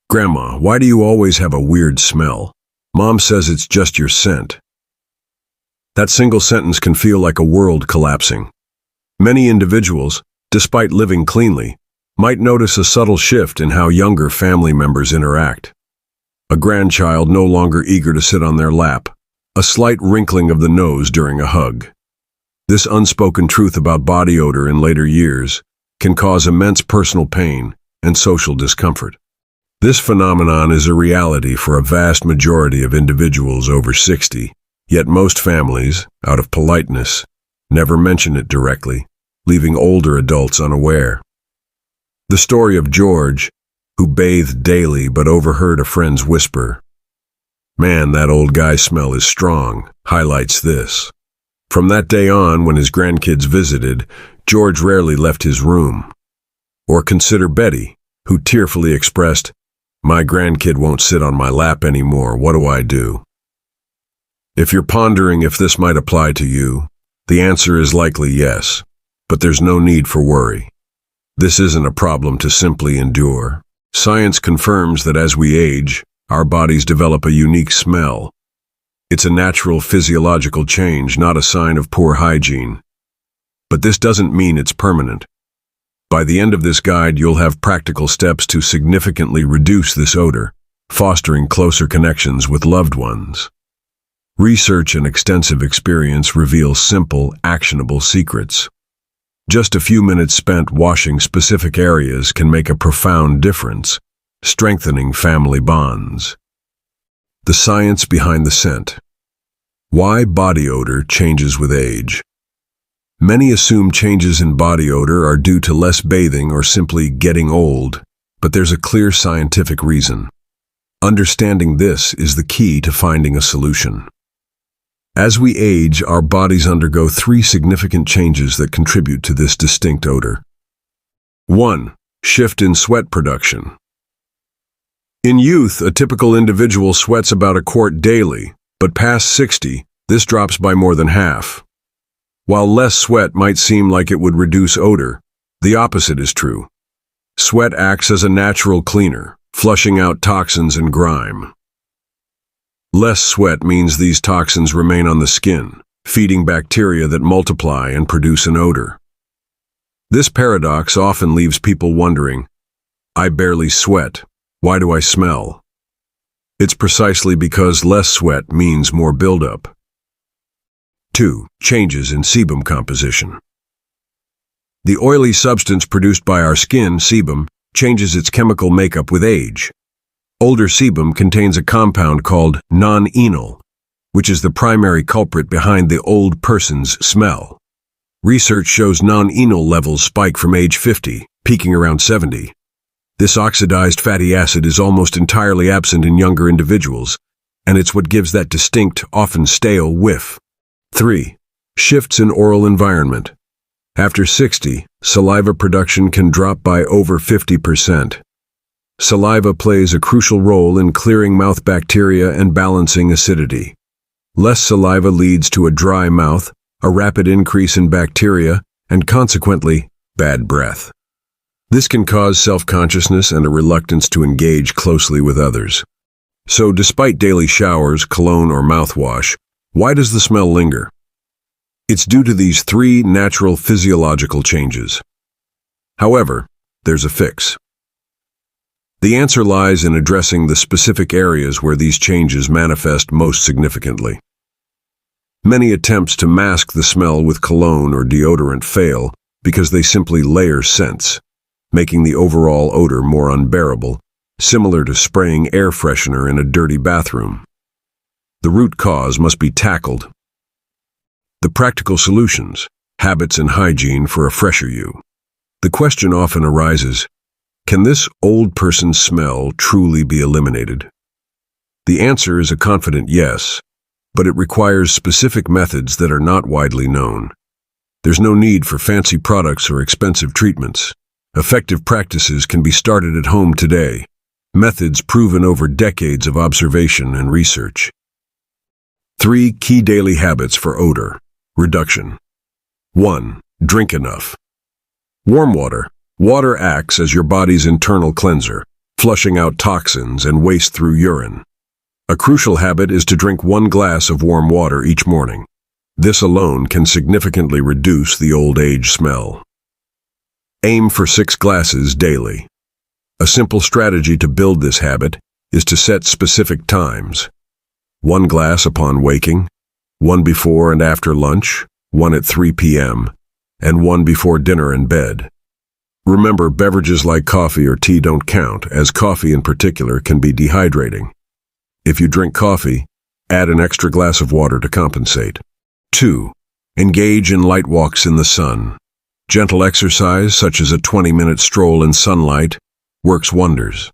Grandma, why do you always have a weird smell? Mom says it's just your scent. That single sentence can feel like a world collapsing. Many individuals, despite living cleanly, might notice a subtle shift in how younger family members interact. A grandchild no longer eager to sit on their lap, a slight wrinkling of the nose during a hug. This unspoken truth about body odor in later years can cause immense personal pain and social discomfort. This phenomenon is a reality for a vast majority of individuals over 60, yet most families, out of politeness, never mention it directly, leaving older adults unaware. The story of George, who bathed daily but overheard a friend's whisper, "Man, that old guy's smell is strong," highlights this. From that day on, when his grandkids visited, George rarely left his room. Or consider Betty, who tearfully expressed, "My grandkid won't sit on my lap anymore, what do I do?" If you're pondering if this might apply to you, the answer is likely yes, but there's no need for worry. This isn't a problem to simply endure. Science confirms that as we age, our bodies develop a unique smell. It's a natural physiological change, not a sign of poor hygiene. But this doesn't mean it's permanent. By the end of this guide, you'll have practical steps to significantly reduce this odor, fostering closer connections with loved ones. Research and extensive experience reveal simple, actionable secrets. Just a few minutes spent washing specific areas can make a profound difference, strengthening family bonds. The science behind the scent. Why body odor changes with age. Many assume changes in body odor are due to less bathing or simply getting old, but there's a clear scientific reason. Understanding this is the key to finding a solution. As we age, our bodies undergo 3 significant changes that contribute to this distinct odor. 1. Shift in sweat production. In youth, a typical individual sweats about a quart daily, but past 60, this drops by more than half. While less sweat might seem like it would reduce odor, the opposite is true. Sweat acts as a natural cleaner, flushing out toxins and grime. Less sweat means these toxins remain on the skin, feeding bacteria that multiply and produce an odor. This paradox often leaves people wondering, "I barely sweat. Why do I smell?" It's precisely because less sweat means more buildup. 2. Changes in sebum composition. The oily substance produced by our skin, sebum, changes its chemical makeup with age. Older sebum contains a compound called non-enol, which is the primary culprit behind the old person's smell. Research shows non-enol levels spike from age 50, peaking around 70. This oxidized fatty acid is almost entirely absent in younger individuals, and it's what gives that distinct, often stale whiff. 3. Shifts in oral environment. After 60, saliva production can drop by over 50%. Saliva plays a crucial role in clearing mouth bacteria and balancing acidity. Less saliva leads to a dry mouth, a rapid increase in bacteria, and consequently, bad breath. This can cause self-consciousness and a reluctance to engage closely with others. So despite daily showers, cologne, or mouthwash, why does the smell linger? It's due to these 3 natural physiological changes. However, there's a fix. The answer lies in addressing the specific areas where these changes manifest most significantly. Many attempts to mask the smell with cologne or deodorant fail because they simply layer scents, making the overall odor more unbearable, similar to spraying air freshener in a dirty bathroom. The root cause must be tackled. The practical solutions, habits and hygiene for a fresher you. The question often arises, can this old person smell truly be eliminated? The answer is a confident yes, but it requires specific methods that are not widely known. There's no need for fancy products or expensive treatments. Effective practices can be started at home today, methods proven over decades of observation and research. 3 key daily habits for odor reduction. 1. Drink enough. Warm water. Water acts as your body's internal cleanser, flushing out toxins and waste through urine. A crucial habit is to drink 1 glass of warm water each morning. This alone can significantly reduce the old age smell. Aim for 6 glasses daily. A simple strategy to build this habit is to set specific times. 1 glass upon waking, 1 before and after lunch, 1 at 3 p.m., and 1 before dinner and bed. Remember, beverages like coffee or tea don't count, as coffee in particular can be dehydrating. If you drink coffee, add an extra glass of water to compensate. 2. Engage in light walks in the sun. Gentle exercise, such as a 20-minute stroll in sunlight, works wonders.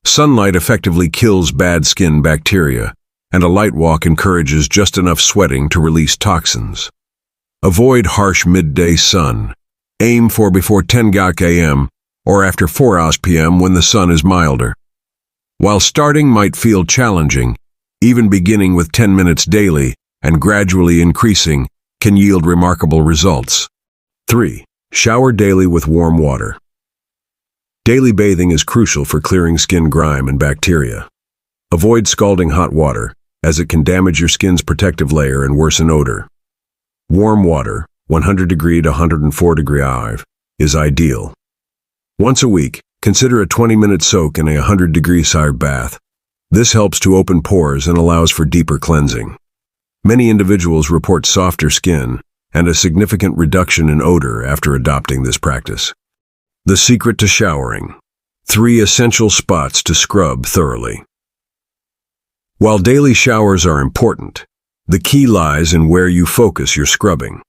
Sunlight effectively kills bad skin bacteria, and a light walk encourages just enough sweating to release toxins. Avoid harsh midday sun. Aim for before 10 a.m. or after 4 p.m. when the sun is milder. While starting might feel challenging, even beginning with 10 minutes daily and gradually increasing can yield remarkable results. 3. Shower daily with warm water. Daily bathing is crucial for clearing skin grime and bacteria. Avoid scalding hot water, as it can damage your skin's protective layer and worsen odor. Warm water, 100 degree to 104 degree IV, is ideal. Once a week, consider a 20-minute soak in a 100 degree IV bath. This helps to open pores and allows for deeper cleansing. Many individuals report softer skin and a significant reduction in odor after adopting this practice. The secret to showering. 3 essential spots to scrub thoroughly. While daily showers are important, the key lies in where you focus your scrubbing.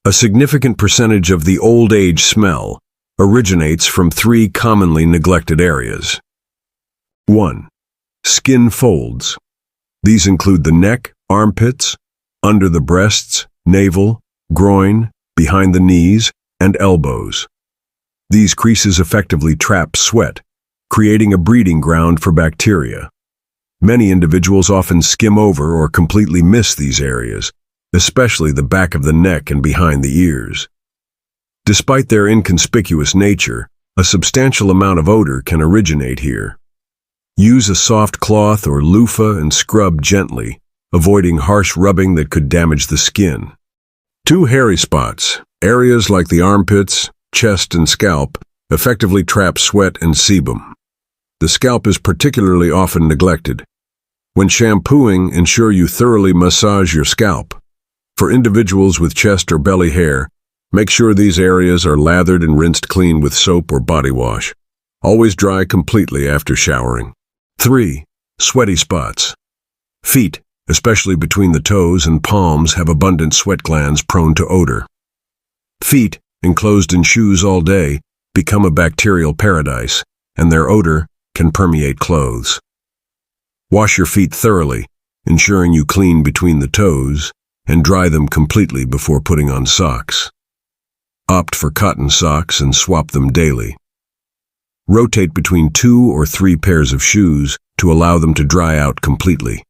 A significant percentage of the old age smell originates from 3 commonly neglected areas. 1. Skin folds. These include the neck, armpits, under the breasts, navel, groin, behind the knees, and elbows. These creases effectively trap sweat, creating a breeding ground for bacteria. Many individuals often skim over or completely miss these areas, especially the back of the neck and behind the ears. Despite their inconspicuous nature, a substantial amount of odor can originate here. Use a soft cloth or loofah and scrub gently, avoiding harsh rubbing that could damage the skin. 2 hairy spots. Areas like the armpits, chest, and scalp effectively trap sweat and sebum. The scalp is particularly often neglected. When shampooing, ensure you thoroughly massage your scalp. For individuals with chest or belly hair, make sure these areas are lathered and rinsed clean with soap or body wash. Always dry completely after showering. 3. Sweaty spots. Feet, especially between the toes and palms, have abundant sweat glands prone to odor. Feet, enclosed in shoes all day, become a bacterial paradise, and their odor can permeate clothes. Wash your feet thoroughly, ensuring you clean between the toes, and dry them completely before putting on socks. Opt for cotton socks and swap them daily. Rotate between 2 or 3 pairs of shoes to allow them to dry out completely.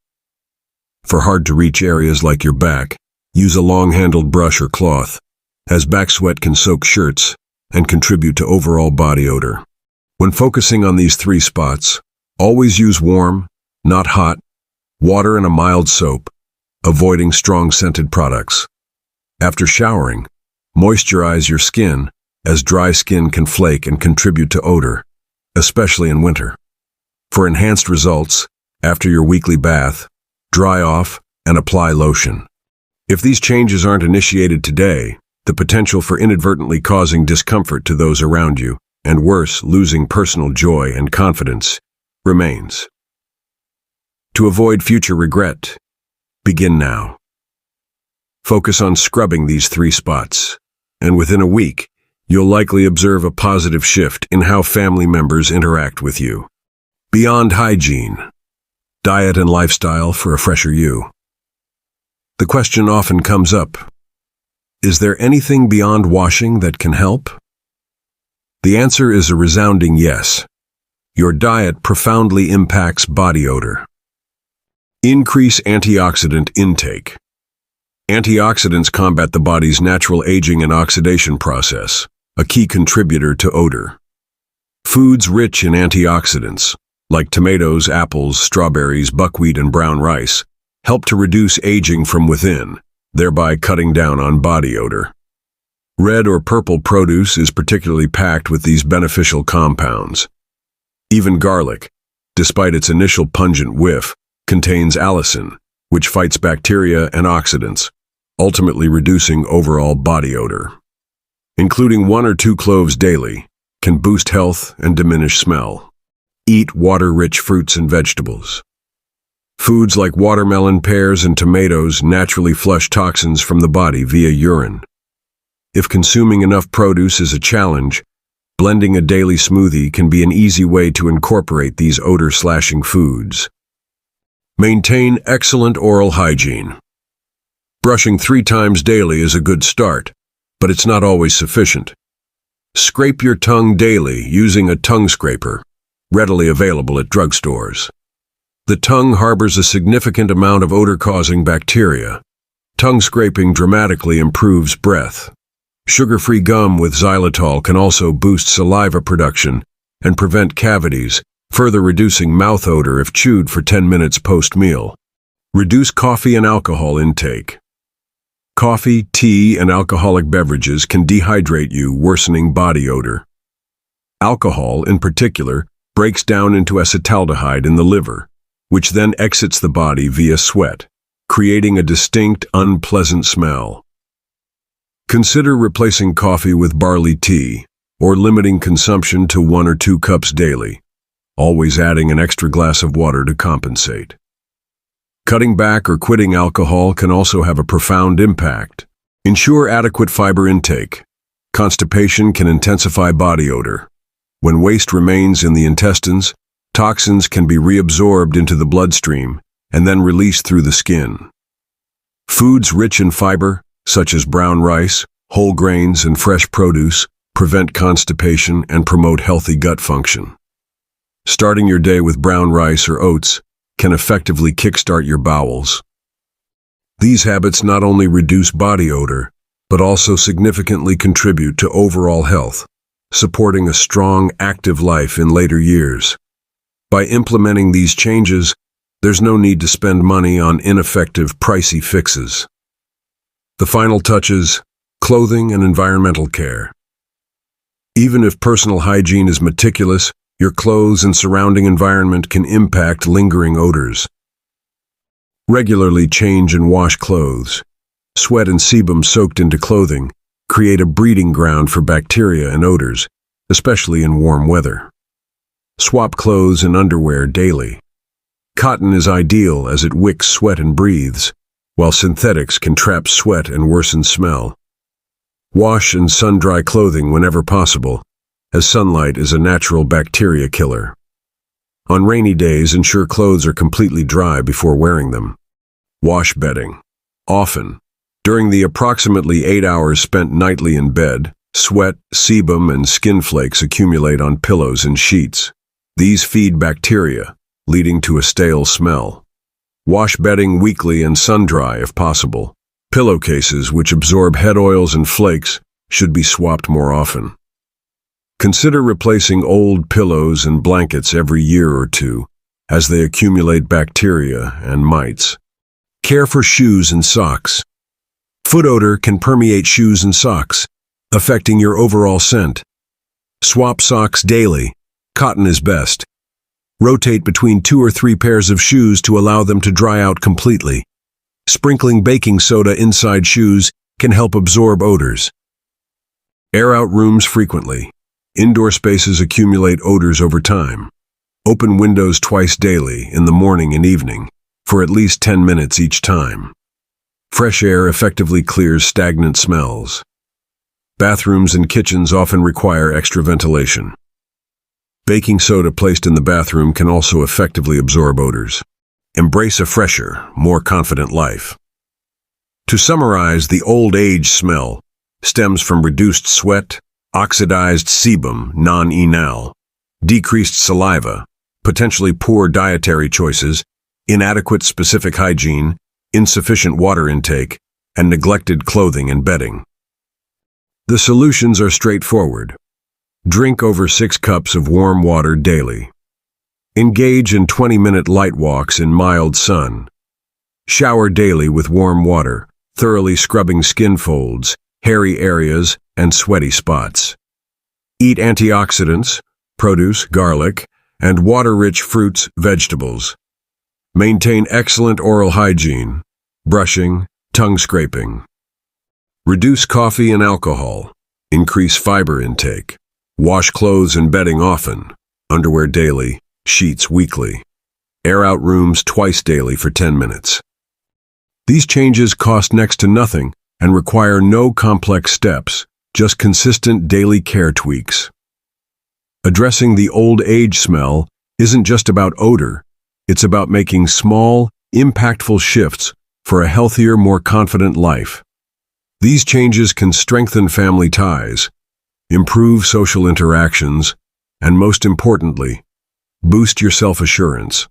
For hard-to-reach areas like your back, use a long-handled brush or cloth, as back sweat can soak shirts and contribute to overall body odor. When focusing on these 3 spots, always use warm, not hot, water and a mild soap, avoiding strong scented products. After showering, moisturize your skin, as dry skin can flake and contribute to odor, especially in winter. For enhanced results, after your weekly bath, dry off and apply lotion. If these changes aren't initiated today, the potential for inadvertently causing discomfort to those around you, and worse, losing personal joy and confidence, remains. To avoid future regret, begin now. Focus on scrubbing these 3 spots, and within a week, you'll likely observe a positive shift in how family members interact with you. Beyond hygiene, diet and lifestyle for a fresher you. The question often comes up, is there anything beyond washing that can help? The answer is a resounding yes. Your diet profoundly impacts body odor. Increase antioxidant intake. Antioxidants combat the body's natural aging and oxidation process, a key contributor to odor. Foods rich in antioxidants, like tomatoes, apples, strawberries, buckwheat, and brown rice, help to reduce aging from within, thereby cutting down on body odor. Red or purple produce is particularly packed with these beneficial compounds. Even garlic, despite its initial pungent whiff, contains allicin, which fights bacteria and oxidants, ultimately reducing overall body odor. Including 1 or 2 cloves daily can boost health and diminish smell. Eat water-rich fruits and vegetables. Foods like watermelon, pears, and tomatoes naturally flush toxins from the body via urine. If consuming enough produce is a challenge, blending a daily smoothie can be an easy way to incorporate these odor-slashing foods. Maintain excellent oral hygiene. Brushing 3 times daily is a good start, but it's not always sufficient. Scrape your tongue daily using a tongue scraper, readily available at drugstores. The tongue harbors a significant amount of odor-causing bacteria. Tongue scraping dramatically improves breath. Sugar-free gum with xylitol can also boost saliva production and prevent cavities, further reducing mouth odor if chewed for 10 minutes post-meal. Reduce coffee and alcohol intake. Coffee, tea, and alcoholic beverages can dehydrate you, worsening body odor. Alcohol, in particular, breaks down into acetaldehyde in the liver, which then exits the body via sweat, creating a distinct, unpleasant smell. Consider replacing coffee with barley tea, or limiting consumption to 1 or 2 cups daily, always adding an extra glass of water to compensate. Cutting back or quitting alcohol can also have a profound impact. Ensure adequate fiber intake. Constipation can intensify body odor. When waste remains in the intestines, toxins can be reabsorbed into the bloodstream and then released through the skin. Foods rich in fiber, such as brown rice, whole grains, and fresh produce, prevent constipation and promote healthy gut function. Starting your day with brown rice or oats can effectively kickstart your bowels. These habits not only reduce body odor, but also significantly contribute to overall health, supporting a strong, active life in later years. By implementing these changes, there's no need to spend money on ineffective, pricey fixes. The final touches: clothing and environmental care. Even if personal hygiene is meticulous, your clothes and surrounding environment can impact lingering odors. Regularly change and wash clothes. Sweat and sebum soaked into clothing create a breeding ground for bacteria and odors, especially in warm weather. Swap clothes and underwear daily. Cotton is ideal as it wicks sweat and breathes, while synthetics can trap sweat and worsen smell. Wash and sun-dry clothing whenever possible, as sunlight is a natural bacteria killer. On rainy days, ensure clothes are completely dry before wearing them. Wash bedding. Often, during the approximately 8 hours spent nightly in bed, sweat, sebum, and skin flakes accumulate on pillows and sheets. These feed bacteria, leading to a stale smell. Wash bedding weekly and sun-dry if possible. Pillowcases, which absorb head oils and flakes, should be swapped more often. Consider replacing old pillows and blankets every year or 2, as they accumulate bacteria and mites. Care for shoes and socks. Foot odor can permeate shoes and socks, affecting your overall scent. Swap socks daily. Cotton is best. Rotate between 2 or 3 pairs of shoes to allow them to dry out completely. Sprinkling baking soda inside shoes can help absorb odors. Air out rooms frequently. Indoor spaces accumulate odors over time. Open windows twice daily, in the morning and evening, for at least 10 minutes each time. Fresh air effectively clears stagnant smells. Bathrooms and kitchens often require extra ventilation. Baking soda placed in the bathroom can also effectively absorb odors. Embrace a fresher, more confident life. To summarize, the old age smell stems from reduced sweat, oxidized sebum, non-enal, decreased saliva, potentially poor dietary choices, inadequate specific hygiene, insufficient water intake, and neglected clothing and bedding. The solutions are straightforward. Drink over 6 cups of warm water daily. Engage in 20-minute light walks in mild sun. Shower daily with warm water, thoroughly scrubbing skin folds, hairy areas, and sweaty spots. Eat antioxidants, produce, garlic, and water-rich fruits, vegetables. Maintain excellent oral hygiene, brushing, tongue scraping. Reduce coffee and alcohol. Increase fiber intake. Wash clothes and bedding often. Underwear daily, sheets weekly. Air out rooms twice daily for 10 minutes. These changes cost next to nothing and require no complex steps, just consistent daily care tweaks. Addressing the old age smell isn't just about odor, it's about making small, impactful shifts for a healthier, more confident life. These changes can strengthen family ties, improve social interactions, and most importantly, boost your self-assurance.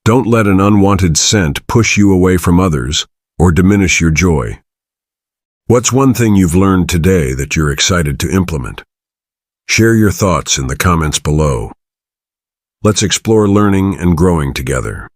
Don't let an unwanted scent push you away from others or diminish your joy. What's one thing you've learned today that you're excited to implement? Share your thoughts in the comments below. Let's explore learning and growing together.